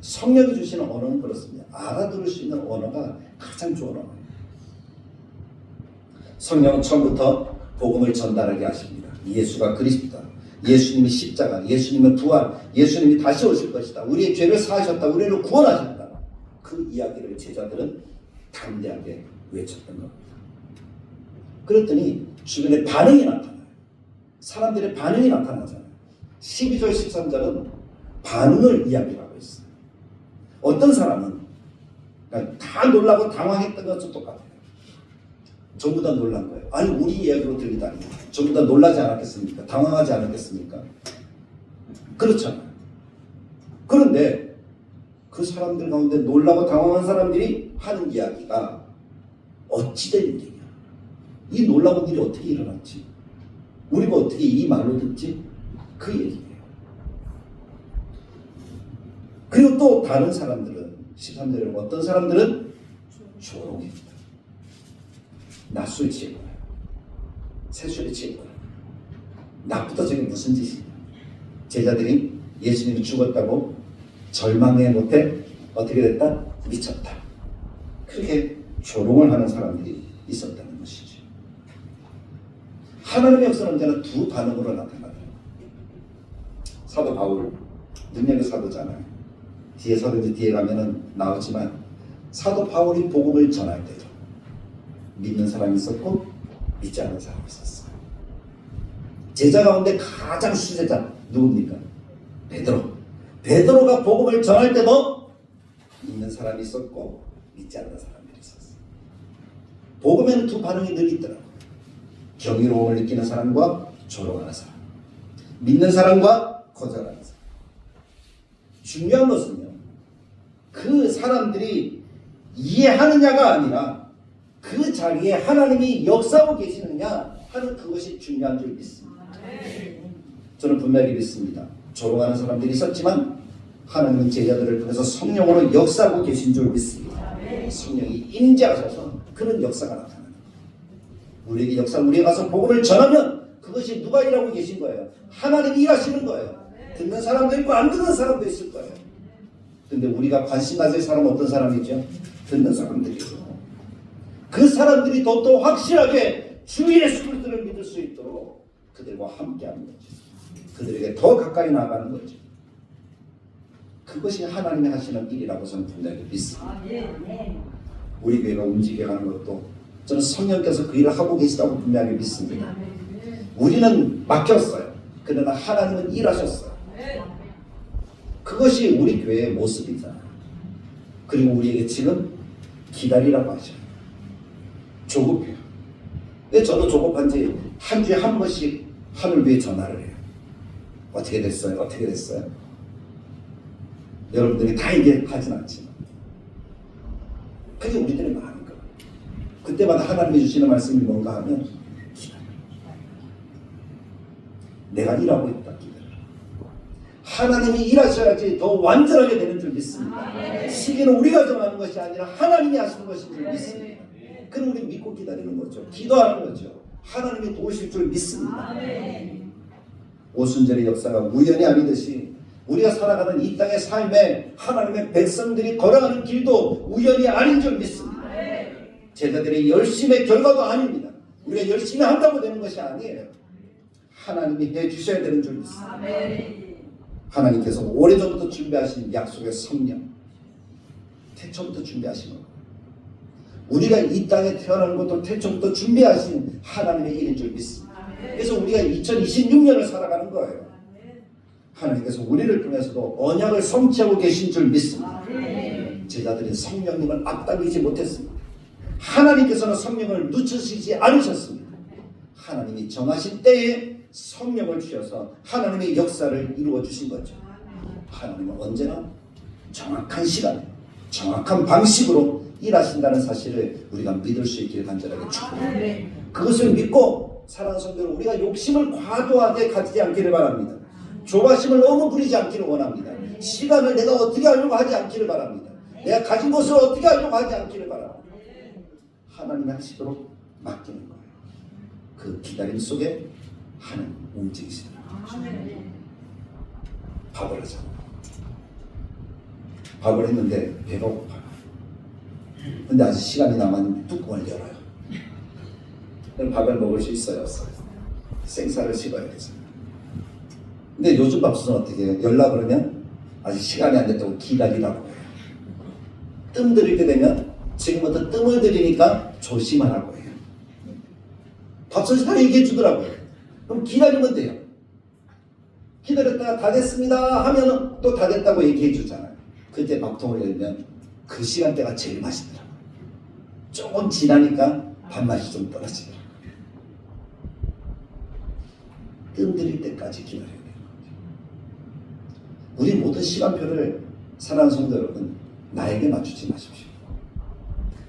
성령이 주시는 언어는 그렇습니다. 알아들을 수 있는 언어가 가장 좋은 언어예요. 성령은 처음부터 복음을 전달하게 하십니다. 예수가 그리스도다. 예수님이 십자가, 예수님의 부활, 예수님이 다시 오실 것이다. 우리의 죄를 사하셨다. 우리를 구원하셨다. 그 이야기를 제자들은 담대하게 외쳤던 겁니다. 그랬더니 주변에 반응이 나타나요. 사람들의 반응이 나타나잖아요. 12절 13절은 반응을 이야기하고 있어요. 어떤 사람은 그러니까 다 놀라고 당황했던 것도 똑같아요. 전부 다 놀란 거예요. 아니 우리 이야기로 들리다니. 전부 다 놀라지 않았겠습니까? 당황하지 않았겠습니까? 그렇잖아요. 그런데 그 사람들 가운데 놀라고 당황한 사람들이 하는 이야기가 어찌된 일이냐. 이 놀라운 일이 어떻게 일어났지? 우리가 어떻게 이 말로 듣지? 그 얘기예요. 그리고 또 다른 사람들은 13절에 어떤 사람들은 조롱입니다. 낮술에 취했구나. 새술에 취했구나. 낮부터 저게 무슨 짓이냐. 제자들이 예수님이 죽었다고 절망해 못해 어떻게 됐다? 미쳤다. 그렇게 조롱을 하는 사람들이 있었다는 것이죠. 하나님의 역사는 언제나 두 반응으로 나타나더라고요. 사도 바울, 능력의 사도잖아요. 뒤에 서든지 뒤에 가면은 나오지만 사도 바울이 복음을 전할 때도 믿는 사람이 있었고 믿지 않는 사람이 있었어요. 제자 가운데 가장 수제자 누굽니까? 베드로. 베드로가 복음을 전할 때도 믿는 사람이 있었고 믿지 않는 사람들이 있었어요. 복음에는 두 반응이 늘 있더라고요. 경이로움을 느끼는 사람과 조롱하는 사람, 믿는 사람과 거절하는 사람. 중요한 것은요, 그 사람들이 이해하느냐가 아니라 그 자리에 하나님이 역사하고 계시느냐 하는 그것이 중요한 줄 믿습니다. 저는 분명히 믿습니다. 조롱하는 사람들이 있었지만 하나님은 제자들을 통해서 성령으로 역사하고 계신 줄 믿습니다. 성령이 임재하셔서 그런 역사가 나타나는 거예요. 우리에게 역사, 우리에 가서 복음을 전하면 그것이 누가 일하고 계신 거예요? 하나님이 일하시는 거예요. 듣는 사람도 있고 안 듣는 사람도 있을 거예요. 근데 우리가 관심 가질 사람은 어떤 사람이죠? 듣는 사람들이고, 그 사람들이 더욱더 확실하게 주 예수 그리스도를 믿을 수 있도록 그들과 함께하는 거죠. 그들에게 더 가까이 나아가는 거죠. 그것이 하나님이 하시는 일이라고 저는 분명히 믿습니다. 우리 교회가 움직여가는 것도 저는 성령께서 그 일을 하고 계시다고 분명히 믿습니다. 우리는 맡겼어요. 그러나 하나님은 일하셨어요. 그것이 우리 교회의 모습이잖아요. 그리고 우리에게 지금 기다리라고 하죠. 조급해요. 근데 저도 조급한지 한 주에 한 번씩 하늘교회 전화를 해요. 어떻게 됐어요? 어떻게 됐어요? 여러분들이 다 얘기하진 않지만 그게 우리들의 마음인 거예요. 그때마다 하나님이 주시는 말씀이 뭔가 하면 기다려. 내가 일하고 있다. 기다려. 하나님이 일하셔야지 더 완전하게 되는 줄 믿습니다. 시기는 우리가 정하는 것이 아니라 하나님이 하시는 것인 줄 믿습니다. 그럼 우리 믿고 기다리는 거죠. 기도하는 거죠. 하나님이 도우실 줄 믿습니다. 오순절의 역사가 우연이 아니듯이 우리가 살아가는 이 땅의 삶에 하나님의 백성들이 걸어가는 길도 우연이 아닌 줄 믿습니다. 제자들의 열심의 결과도 아닙니다. 우리가 열심히 한다고 되는 것이 아니에요. 하나님이 해주셔야 되는 줄 믿습니다. 하나님께서 오래전부터 준비하신 약속의 성령, 태초부터 준비하신 것, 우리가 이 땅에 태어나는 것도 태초부터 준비하신 하나님의 일인 줄 믿습니다. 그래서 우리가 2026년을 살아가는 거예요. 하나님께서 우리를 통해서도 언약을 성취하고 계신 줄 믿습니다. 제자들이 성령님을 앞당기지 못했습니다. 하나님께서는 성령을 늦추시지 않으셨습니다. 하나님이 정하신 때에 성령을 주셔서 하나님의 역사를 이루어 주신 거죠. 하나님은 언제나 정확한 시간에 정확한 방식으로 일하신다는 사실을 우리가 믿을 수 있기를 간절하게 축복합니다. 그것을 믿고 사랑하는 성도들, 우리가 욕심을 과도하게 가지지 않기를 바랍니다. 조바심을 너무 부리지 않기를 원합니다. 시간을 내가 어떻게 하려고 하지 않기를 바랍니다. 내가 가진 것을 어떻게 하려고 하지 않기를 바랍니다. 하나님이 하시도록 맡기는 거예요. 그 기다림 속에 하나님 움직이시더라. 밥을 하잖아요. 밥을 했는데 배가 고파요. 근데 아직 시간이 남았는데 뚜껑을 열어요. 그럼 밥을 먹을 수 있어요, 없어요? 생쌀을 씹어야 되잖아요. 근데 요즘 밥솥은 어떻게 해요? 열라 그러면 아직 시간이 안 됐다고 기다리라고 해요. 뜸 들일 때 되면 지금부터 뜸을 들이니까 조심하라고 해요. 밥솥이 다 얘기해 주더라고요. 그럼 기다리면 돼요. 기다렸다가 다 됐습니다 하면 또 다 됐다고 얘기해 주잖아요. 그때 밥통을 열면 그 시간대가 제일 맛있더라고요. 조금 지나니까 밥맛이 좀 떨어지더라고요. 뜸 들일 때까지 기다려야 돼요. 우리 모든 시간표를 사랑하는 성도 여러분, 나에게 맞추지 마십시오.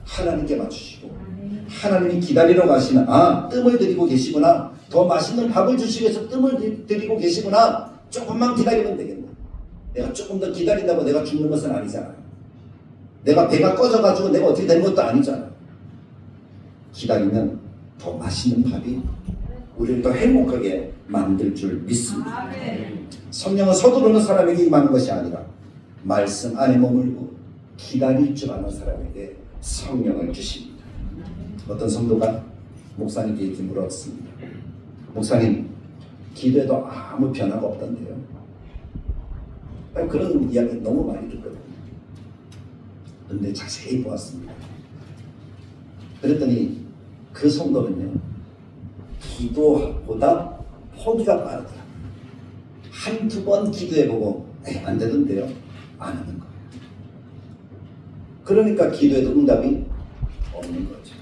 하나님께 맞추시고, 하나님이 기다리러 가시는, 뜸을 들이고 계시구나, 더 맛있는 밥을 주시기 위해서 뜸을 들이고 계시구나, 조금만 기다리면 되겠네. 내가 조금 더 기다린다고 내가 죽는 것은 아니잖아요. 내가 배가 꺼져가지고 내가 어떻게 되는 것도 아니잖아요. 기다리면 더 맛있는 밥이 우리를 더 행복하게 만들 줄 믿습니다. 성령은 서두르는 사람에게 임하는 것이 아니라 말씀 안에 머물고 기다릴 줄 아는 사람에게 성령을 주십니다. 어떤 성도가 목사님께 이렇게 물었습니다. 목사님, 기도해도 아무 변화가 없던데요. 그런 이야기 너무 많이 듣거든요. 그런데 자세히 보았습니다. 그랬더니 그 성도는요, 기도보다 포기가 빠르더라. 한두 번 기도해보고 안 되던데요, 안 하는 거예요. 그러니까 기도해도 응답이 없는 거죠.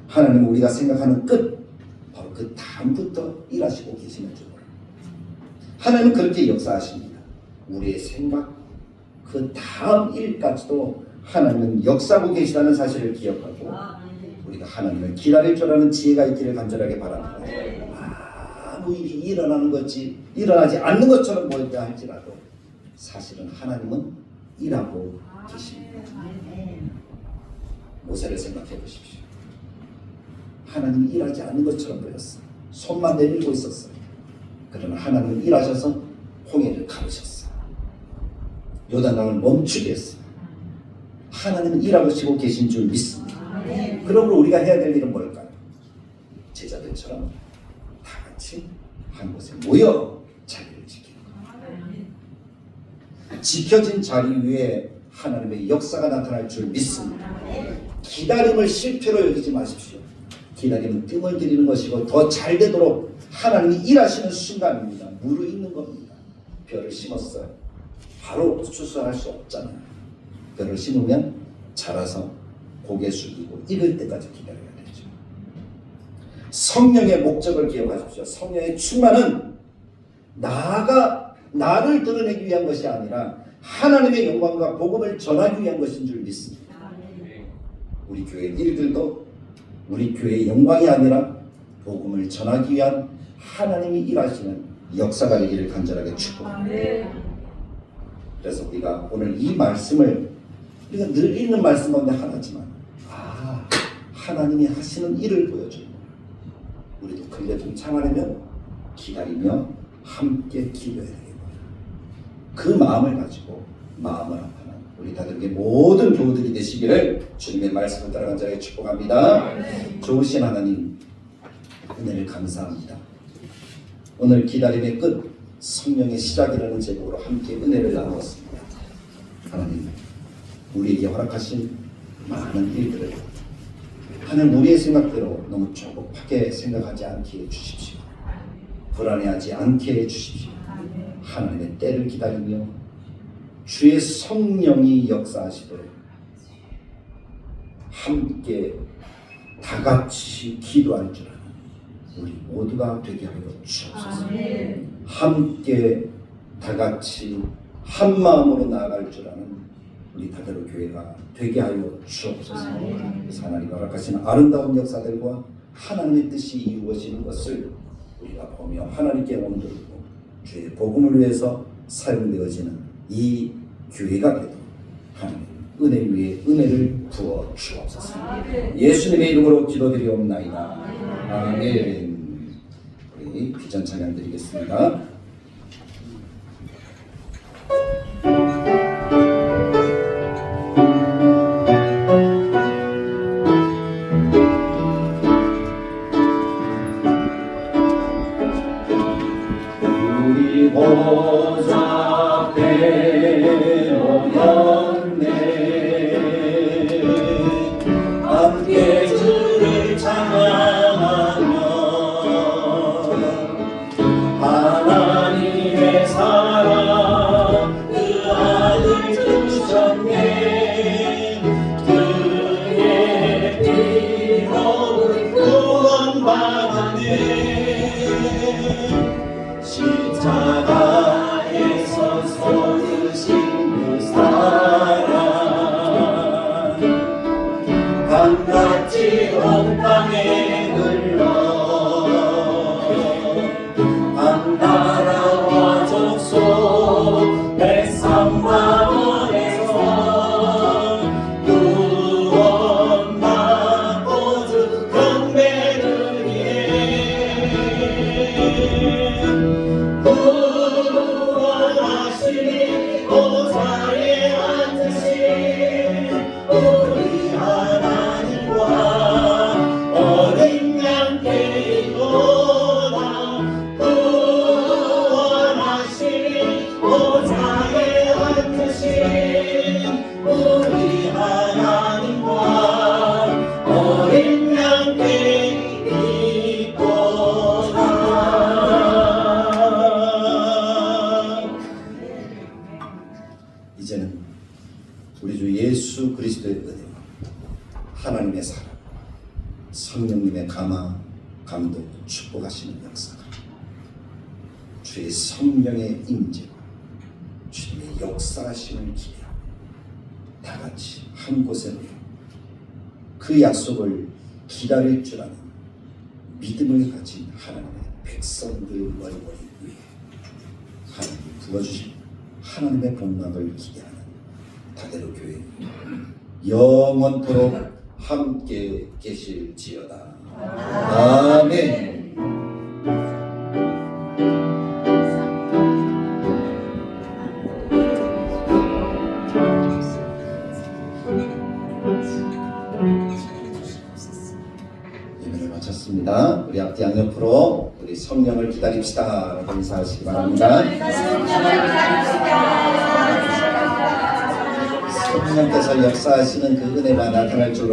하나님은 우리가 생각하는 끝, 바로 그 다음부터 일하시고 계시는 줄 몰라요. 하나님은 그렇게 역사하십니다. 우리의 생각, 그 다음 일까지도 하나님은 역사하고 계시다는 사실을 기억하고 우리가 하나님을 기다릴 줄 아는 지혜가 있기를 간절하게 바랍니다. 아무 일이 일어나지 않는 것처럼 보인다 할지라도 사실은 하나님은 일하고 계십니다. 모세를 생각해 보십시오. 하나님이 일하지 않는 것처럼 보였어요. 손만 내밀고 있었어요. 그러나 하나님은 일하셔서 홍해를 가르셨어요. 요단강을 멈추게 했어요. 하나님은 일하시고 계신 줄 믿습니다. 그러므로 우리가 해야 될 일은 뭘까요? 제자들처럼 다 같이 한 곳에 모여 자리를 지키는 거예요. 지켜진 자리 위에 하나님의 역사가 나타날 줄 믿습니다. 기다림을 실패로 여기지 마십시오. 기다림은 뜸을 들이는 것이고 더 잘 되도록 하나님이 일하시는 순간입니다. 무르익는 겁니다. 벼를 심었어요. 바로 추수할 수 없잖아요. 벼를 심으면 자라서 고개 숙이고 익을 때까지 기다려야 되죠. 성령의 목적을 기억하십시오. 성령의 충만은 나를 드러내기 위한 것이 아니라 하나님의 영광과 복음을 전하기 위한 것인 줄 믿습니다. 우리 교회 일들도 우리 교회의 영광이 아니라 복음을 전하기 위한 하나님이 일하시는 역사가 되기를 간절하게 축복합니다. 그래서 우리가 오늘 이 말씀을 우리가 늘 읽는 말씀 가운데 하나지만 하나님이 하시는 일을 보여줍니다. 우리도 그에 동참하려면 기다리며 함께 기도해야 되겠구나. 그 마음을 가지고 마음을 합하는 우리 다들에게 모든 교우들이 되시기를 주님의 말씀을 따라 간절하게 축복합니다. 좋으신 하나님, 은혜를 감사합니다. 오늘 기다림의 끝, 성령의 시작이라는 제목으로 함께 은혜를 나누었습니다. 하나님, 우리에게 허락하신 많은 일들을 하나님 우리의 생각대로 너무 조급하게 생각하지 않게 해주십시오. 불안해하지 않게 해주십시오. 하나님의 때를 기다리며 주의 성령이 역사하시도록 함께 다같이 기도할 줄 아는 우리 모두가 되게 하여 주옵소서. 함께 다같이 한 마음으로 나아갈 줄 아는 우리 다대로 교회가 되게 하여 주옵소서. 하나님과 허락하신 아름다운 역사들과 하나님의 뜻이 이루어지는 것을 우리가 보며 하나님께 온돌고 주의 복음을 위해서 사용되어지는 이 교회가 되도록 하나님 은혜 위에 은혜를 부어 주옵소서. 예수님의 이름으로 기도드리옵나이다. 아멘. 우리 비전 찬양 드리겠습니다. 우리 보좌 앞에 모였네. 함께 주를 찬양하며 하나 주 예수 그리스도의 은혜와 하나님의 사랑, 성령님의 감화, 감동, 축복하시는 역사가 주의 성령의 임재와 주님의 역사하심을 기대하고 다 같이 한 곳에 모여 그 약속을 기다릴 줄 아는 믿음을 가진 하나님의 백성들 머리머리 위에 하나님 부어주신 하나님의 복락을 기대하는 다대로 교회 영원토록 함께 계실지어다. 아멘. 예배를 마쳤습니다. 우리 앞뒤 양옆으로 우리 성령을 기다립시다 라고 인사하시기 바랍니다. 성령께서 역사하시는 그 은혜가 나타날 줄로